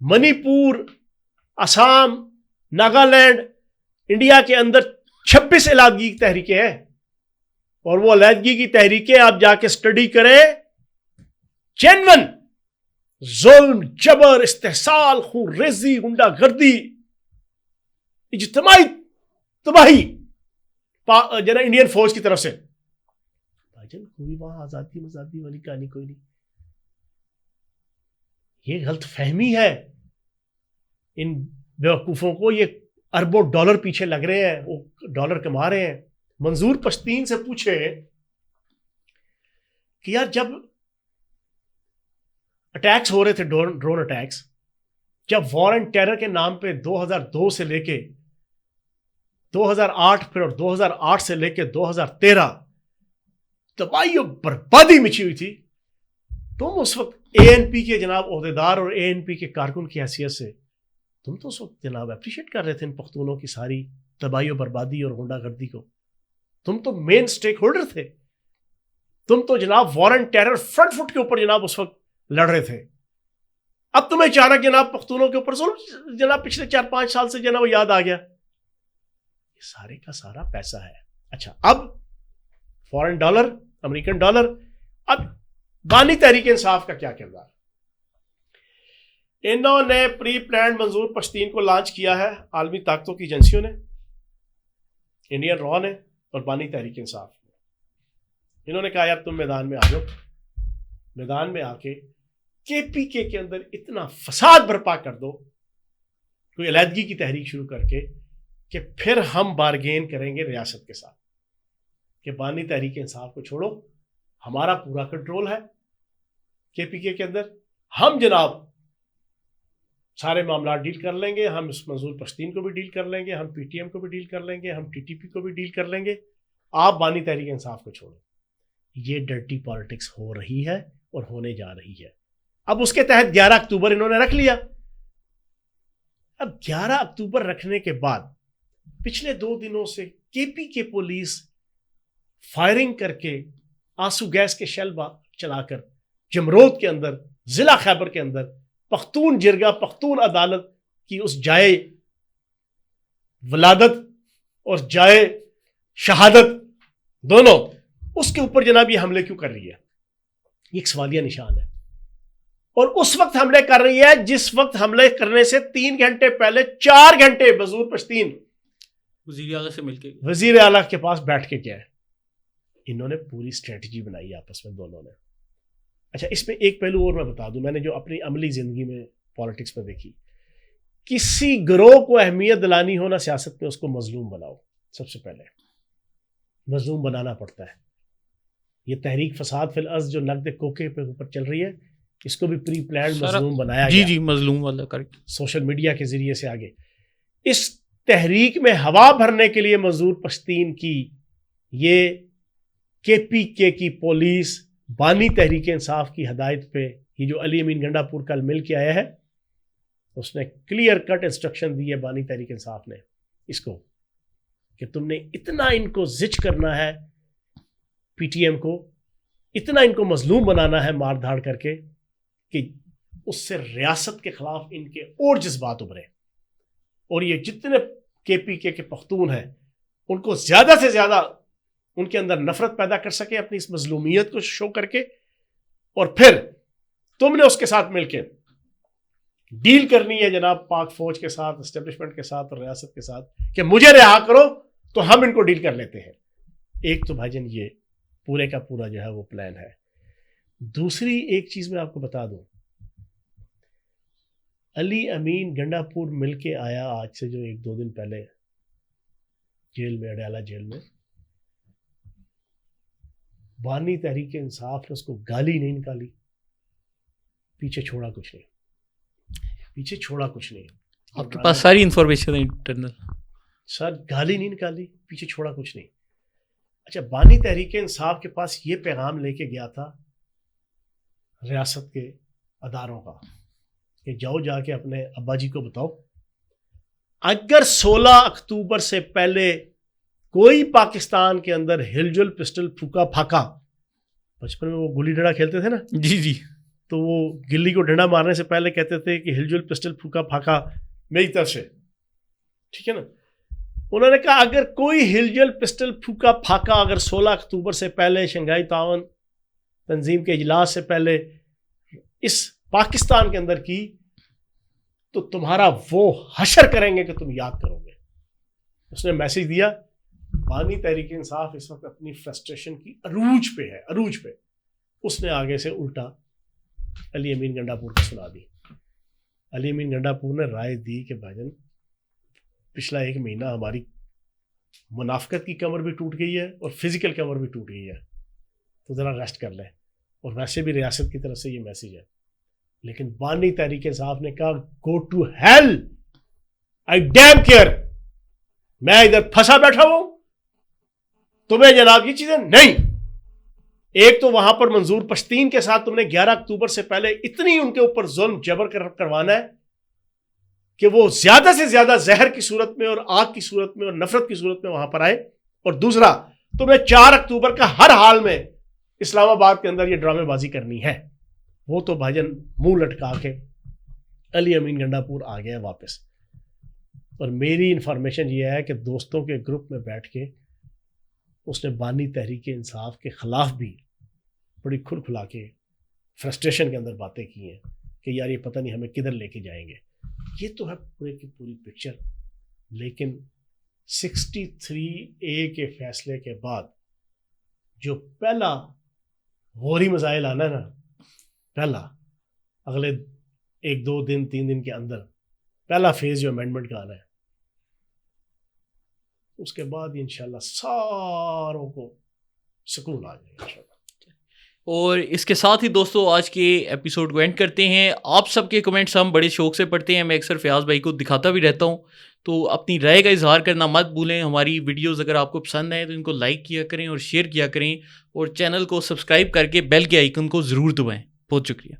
منی پور، آسام، ناگالینڈ، انڈیا کے اندر 26 علیحدگی کی تحریکیں ہیں، اور وہ علیحدگی کی تحریکیں آپ جا کے سٹڈی کریں، جینون ظلم، جبر، استحصال، خون ریزی، غنڈہ گردی، اجتماعی تباہی جناب انڈین فوج کی طرف سے. کوئی وہاں آزادی مزادی والی کہانی کوئی نہیں. یہ غلط فہمی ہے ان بیوقوفوں کو. یہ اربوں ڈالر پیچھے لگ رہے ہیں، وہ ڈالر کما رہے ہیں. منظور پشتین سے پوچھے کہ یار جب اٹیکس ہو رہے تھے، ڈرون اٹیکس، جب وار اینڈ ٹیرر کے نام پہ 2002 سے لے کے 2008 پھر اور 2008 سے لے کے 2013 تباہی و بربادی مچی ہوئی تھی، تم اس وقت اے این پی کے جناب عہدیدار اور اے این پی کے کارکن کی حیثیت سے تم تو اس وقت جناب اپریشیٹ کر رہے تھے ان پختونوں کی ساری تباہی و بربادی اور غنڈہ گردی کو. تم تو مین سٹیک ہولڈر تھے. تم تو جناب war and terror front foot کے اوپر جناب اس وقت لڑ رہے تھے. اب تمہیں اچانک جناب پختونوں کے اوپر ظلم جناب پچھلے 4-5 سال سے جناب یاد آ گیا. یہ سارے کا سارا پیسہ ہے. اچھا اب فورن ڈالر، امریکن ڈالر. اب بانی تحریک انصاف کا کیا کردار؟ انہوں نے پری پلانڈ منظور پشتین کو لانچ کیا ہے عالمی طاقتوں کی ایجنسیوں نے، انڈین را نے اور بانی تحریک انصاف نے. انہوں نے کہا یار تم میدان میں آ جاؤ، میدان میں آ کے کے پی کے اندر اتنا فساد برپا کر دو، کوئی علیحدگی کی تحریک شروع کر کے، کہ پھر ہم بارگین کریں گے ریاست کے ساتھ کہ بانی تحریک انصاف کو چھوڑو، ہمارا پورا کنٹرول ہے کے پی کے اندر، ہم جناب سارے معاملات ڈیل کر لیں گے، ہم اس منظور پشتین کو بھی ڈیل کر لیں گے، ہم پی ٹی ایم کو بھی ڈیل کر لیں گے، ہم ٹی ٹی پی کو بھی ڈیل کر لیں گے، آپ بانی تحریک انصاف کو چھوڑو. یہ ڈرٹی پالیٹکس ہو رہی ہے اور ہونے جا رہی ہے. اب اس کے تحت 11 اکتوبر انہوں نے رکھ لیا. اب 11 اکتوبر رکھنے کے بعد پچھلے 2 دنوں سے کے پی کے پولیس فائرنگ کر کے، آنسو گیس کے شیل چلا کر جمرود کے اندر، ضلع خیبر کے اندر پختون جرگہ، پختون عدالت کی اس جائے ولادت اور جائے شہادت، دونوں اس کے اوپر جناب یہ حملے کیوں کر رہی ہے؟ یہ ایک سوالیہ نشان ہے. اور اس وقت حملے کر رہی ہے جس وقت حملے کرنے سے 3 گھنٹے پہلے 4 گھنٹے بزور پشتین وزیر اعلیٰ سے مل کے وزیر اعلیٰ کے پاس بیٹھ کے کیا ہے. انہوں نے پوری اسٹریٹجی بنائی آپس میں دونوں نے. اچھا اس میں ایک پہلو اور میں بتا دوں, میں نے جو اپنی عملی زندگی میں پالیٹکس میں دیکھی, کسی گروہ کو اہمیت دلانی ہو نا سیاست میں, اس کو مظلوم بناؤ. سب سے پہلے مظلوم بنانا پڑتا ہے. یہ تحریک فساد فی الارض جو نقد کوکے پہ اوپر چل رہی ہے, اس کو بھی پری پلانڈ مظلوم بنایا گیا. جی مظلوم والا کریکٹ. سوشل میڈیا کے ذریعے سے آگے اس تحریک میں ہوا بھرنے کے لیے مزدور پشتین کی یہ کے پی کے کی پولیس بانی تحریک انصاف کی ہدایت پہ یہ جو علی امین گنڈا پور کل مل کے آیا ہے, اس نے کلیئر کٹ انسٹرکشن دی ہے بانی تحریک انصاف نے اس کو کہ تم نے اتنا ان کو زچ کرنا ہے, پی ٹی ایم کو اتنا ان کو مظلوم بنانا ہے مار دھاڑ کر کے کہ اس سے ریاست کے خلاف ان کے اور جذبات ابھرے. اور یہ جتنے کے پی کے پختون ہیں ان کو زیادہ سے زیادہ ان کے اندر نفرت پیدا کر سکے اپنی اس مظلومیت کو شو کر کے, اور پھر تم نے اس کے ساتھ مل کے ڈیل کرنی ہے جناب پاک فوج کے ساتھ, اسٹیبلشمنٹ کے ساتھ اور ریاست کے ساتھ کہ مجھے رہا کرو تو ہم ان کو ڈیل کر لیتے ہیں. ایک تو بھائی جان یہ پورے کا پورا جو ہے وہ پلان ہے. دوسری ایک چیز میں آپ کو بتا دوں, علی امین گنڈا پور مل کے آیا آج سے جو 1-2 دن پہلے جیل میں, اڈیالہ جیل میں, بانی تحریک انصاف نے اس کو گالی نہیں نکالی, پیچھے چھوڑا کچھ نہیں, پیچھے چھوڑا کچھ نہیں. آپ کے پاس ساری انفارمیشن ہے انٹرنل سر, گالی نہیں نکالی, پیچھے چھوڑا کچھ نہیں. اچھا بانی تحریک انصاف کے پاس یہ پیغام لے کے گیا تھا ریاست کے اداروں کا کہ جاؤ جا کے اپنے ابا جی کو بتاؤ اگر 16 اکتوبر سے پہلے کوئی پاکستان کے اندر ہلجل پسٹل پھوکا پھاکا, بچپن میں وہ گلی ڈنڈا کھیلتے تھے نا, جی تو وہ گلی کو ڈنڈا مارنے سے پہلے کہتے تھے کہ ہلجل پسٹل پھوکا پھاکا میری طرف سے, ٹھیک ہے نا. انہوں نے کہا اگر کوئی ہلجل پسٹل پھوکا پھاکا اگر 16 اکتوبر سے پہلے شنگھائی تعاون تنظیم کے اجلاس سے پہلے اس پاکستان کے اندر کی تو تمہارا وہ حشر کریں گے کہ تم یاد کرو گے. اس نے میسج دیا. بانی تحریک انصاف اس وقت اپنی فرسٹریشن کی عروج پہ ہے, عروج پہ. اس نے آگے سے الٹا علی امین گنڈا پور کو سنا دی. علی امین گنڈا پور نے رائے دی کہ بھاجن پچھلا 1 مہینہ ہماری منافقت کی کمر بھی ٹوٹ گئی ہے اور فزیکل کمر بھی ٹوٹ گئی ہے, تو ذرا ریسٹ کر لیں. اور ویسے بھی ریاست کی طرف سے یہ میسیج ہے. لیکن بانی تحریک انصاف نے کہا go to hell, I damn care, میں ادھر پھنسا بیٹھا ہوں, تمہیں جناب یہ چیزیں نہیں. ایک تو وہاں پر منظور پشتین کے ساتھ تم نے 11 اکتوبر سے پہلے اتنی ان کے اوپر ظلم جبر کروانا ہے کہ وہ زیادہ سے زیادہ زہر کی صورت میں اور آگ کی صورت میں اور نفرت کی صورت میں وہاں پر آئے. اور دوسرا تمہیں 4 اکتوبر کا ہر حال میں اسلام آباد کے اندر یہ ڈرامے بازی کرنی ہے. وہ تو بھاجن منہ لٹکا کے علی امین گنڈا پور آ گیا واپس. اور میری انفارمیشن یہ ہے کہ دوستوں کے گروپ میں بیٹھ کے اس نے بانی تحریک انصاف کے خلاف بھی بڑی کھل کھلا کے فرسٹریشن کے اندر باتیں کی ہیں کہ یار یہ پتہ نہیں ہمیں کدھر لے کے جائیں گے. یہ تو ہے پورے کی پوری پکچر. لیکن 63A کے فیصلے کے بعد جو پہلا غوری مسائل آنا ہے نا, پہلا اگلے 1-2 دن 3 دن کے اندر پہلا فیز جو امینڈمنٹ کا آنا ہے, اس کے بعد انشاءاللہ ساروں کو سکون آ جائے گا. اور اس کے ساتھ ہی دوستو آج کے ایپیسوڈ کو اینڈ کرتے ہیں. آپ سب کے کمنٹس ہم بڑے شوق سے پڑھتے ہیں, میں اکثر فیاض بھائی کو دکھاتا بھی رہتا ہوں, تو اپنی رائے کا اظہار کرنا مت بھولیں. ہماری ویڈیوز اگر آپ کو پسند آئیں تو ان کو لائک کیا کریں اور شیئر کیا کریں, اور چینل کو سبسکرائب کر کے بیل کے آئیکن کو ضرور دبائیں. بہت شکریہ.